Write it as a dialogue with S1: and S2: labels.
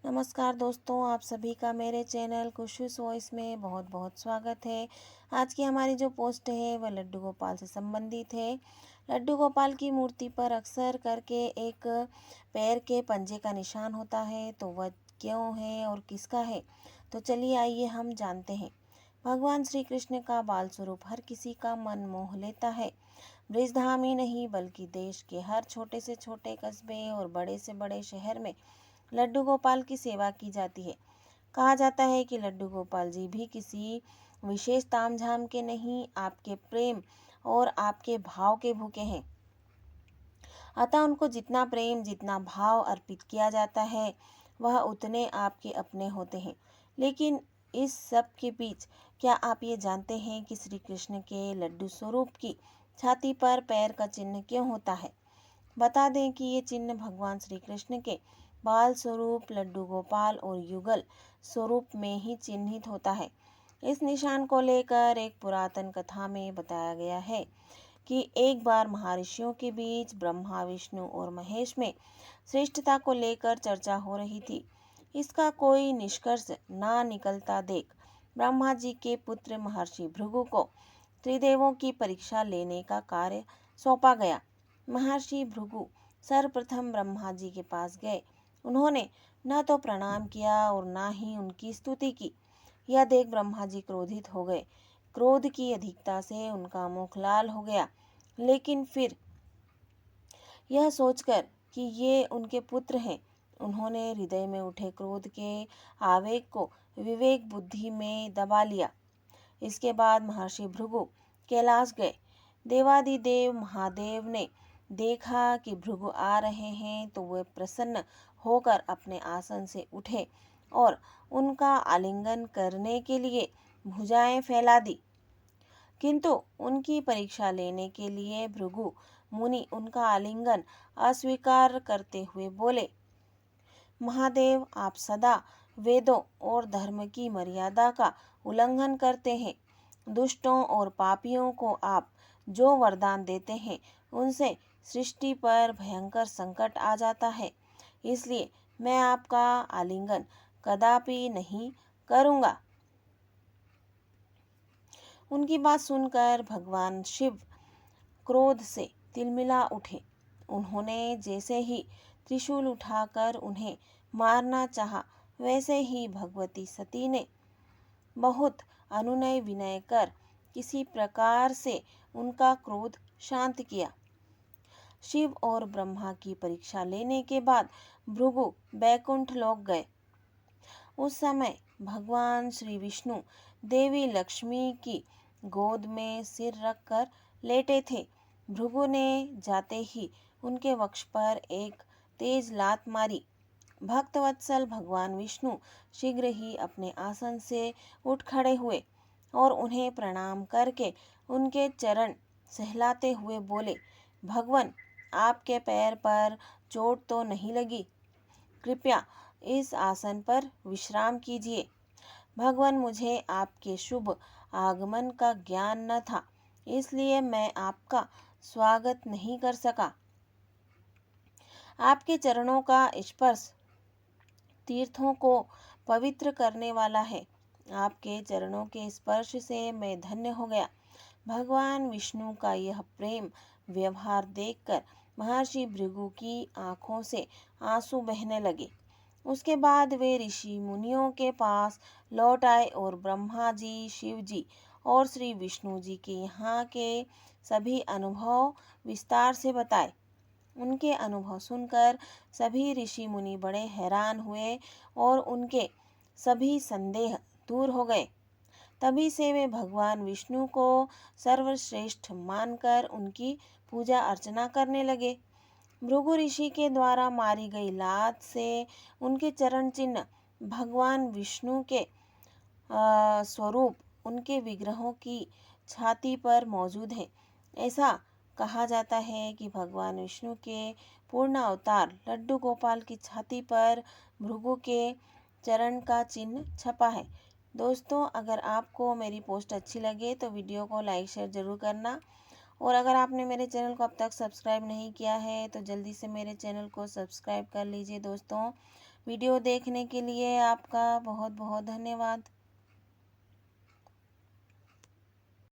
S1: नमस्कार दोस्तों, आप सभी का मेरे चैनल खुशूस वॉइस में बहुत बहुत स्वागत है। आज की हमारी जो पोस्ट है वह लड्डू गोपाल से संबंधित है। लड्डू गोपाल की मूर्ति पर अक्सर करके एक पैर के पंजे का निशान होता है, तो वह क्यों है और किसका है? तो चलिए आइए हम जानते हैं। भगवान श्री कृष्ण का बाल स्वरूप हर किसी का मन मोह लेता है। ब्रजधाम ही नहीं बल्कि देश के हर छोटे से छोटे कस्बे और बड़े से बड़े शहर में लड्डू गोपाल की सेवा की जाती है। कहा जाता है कि लड्डू गोपाल जी भी किसी विशेष तामझाम के नहीं, आपके प्रेम और आपके भाव के भूखे हैं। अतः उनको जितना प्रेम, जितना भाव अर्पित किया जाता है, वह उतने आपके अपने होते हैं। लेकिन इस सब के बीच क्या आप ये जानते हैं कि श्री कृष्ण के लड्डू स्वरूप की छाती पर पैर का चिन्ह क्यों होता है? बता दें कि ये चिन्ह भगवान श्री कृष्ण के बाल स्वरूप लड्डू गोपाल और युगल स्वरूप में ही चिन्हित होता है। इस निशान को लेकर एक पुरातन कथा में बताया गया है कि एक बार महर्षियों के बीच ब्रह्मा, विष्णु और महेश में श्रेष्ठता को लेकर चर्चा हो रही थी। इसका कोई निष्कर्ष ना निकलता देख ब्रह्मा जी के पुत्र महर्षि भृगु को त्रिदेवों की परीक्षा लेने का कार्य सौंपा गया। महर्षि भृगु सर्वप्रथम ब्रह्मा जी के पास गए। उन्होंने न तो प्रणाम किया और न ही उनकी स्तुति की। यह देख ब्रह्मा जी क्रोधित हो गए। क्रोध की अधिकता से उनका मुख लाल हो गया। लेकिन फिर यह सोचकर कि ये उनके पुत्र हैं, उन्होंने हृदय में उठे क्रोध के आवेग को विवेक बुद्धि में दबा लिया। इसके बाद महर्षि भृगु कैलाश गए। देवादिदेव महादेव ने देखा कि भृगु आ रहे हैं, तो वे प्रसन्न होकर अपने आसन से उठे और उनका आलिंगन करने के लिए भुजाएं फैला दी। किंतु उनकी परीक्षा लेने के लिए भृगु मुनि उनका आलिंगन अस्वीकार करते हुए बोले, महादेव, आप सदा वेदों और धर्म की मर्यादा का उल्लंघन करते हैं। दुष्टों और पापियों को आप जो वरदान देते हैं, उनसे सृष्टि पर भयंकर संकट आ जाता है। इसलिए मैं आपका आलिंगन कदापि नहीं करूँगा। उनकी बात सुनकर भगवान शिव क्रोध से तिलमिला उठे। उन्होंने जैसे ही त्रिशूल उठाकर उन्हें मारना चाहा, वैसे ही भगवती सती ने बहुत अनुनय विनय कर किसी प्रकार से उनका क्रोध शांत किया। शिव और ब्रह्मा की परीक्षा लेने के बाद भृगु बैकुंठ लोक गए। उस समय भगवान श्री विष्णु देवी लक्ष्मी की गोद में सिर रखकर लेटे थे। भृगु ने जाते ही उनके वक्ष पर एक तेज लात मारी। भक्तवत्सल भगवान विष्णु शीघ्र ही अपने आसन से उठ खड़े हुए और उन्हें प्रणाम करके उनके चरण सहलाते हुए बोले, भगवन, आपके पैर पर चोट तो नहीं लगी? कृपया इस आसन पर विश्राम कीजिए। भगवान, मुझे आपके शुभ आगमन का ज्ञान न था, इसलिए मैं आपका स्वागत नहीं कर सका। आपके चरणों का स्पर्श तीर्थों को पवित्र करने वाला है। आपके चरणों के स्पर्श से मैं धन्य हो गया। भगवान विष्णु का यह प्रेम व्यवहार देखकर महर्षि भृगु की आंखों से आंसू बहने लगे। उसके बाद वे ऋषि मुनियों के पास लौट आए और ब्रह्मा जी, शिव जी और श्री विष्णु जी के यहाँ के सभी अनुभव विस्तार से बताए। उनके अनुभव सुनकर सभी ऋषि मुनि बड़े हैरान हुए और उनके सभी संदेह दूर हो गए। तभी से वे भगवान विष्णु को सर्वश्रेष्ठ मानकर उनकी पूजा अर्चना करने लगे। भृगु ऋषि के द्वारा मारी गई लात से उनके चरण चिन्ह भगवान विष्णु के स्वरूप उनके विग्रहों की छाती पर मौजूद हैं। ऐसा कहा जाता है कि भगवान विष्णु के पूर्ण अवतार लड्डू गोपाल की छाती पर भृगु के चरण का चिन्ह छपा है। दोस्तों, अगर आपको मेरी पोस्ट अच्छी लगे तो वीडियो को लाइक शेयर ज़रूर करना, और अगर आपने मेरे चैनल को अब तक सब्सक्राइब नहीं किया है तो जल्दी से मेरे चैनल को सब्सक्राइब कर लीजिए दोस्तों। वीडियो देखने के लिए आपका बहुत बहुत धन्यवाद।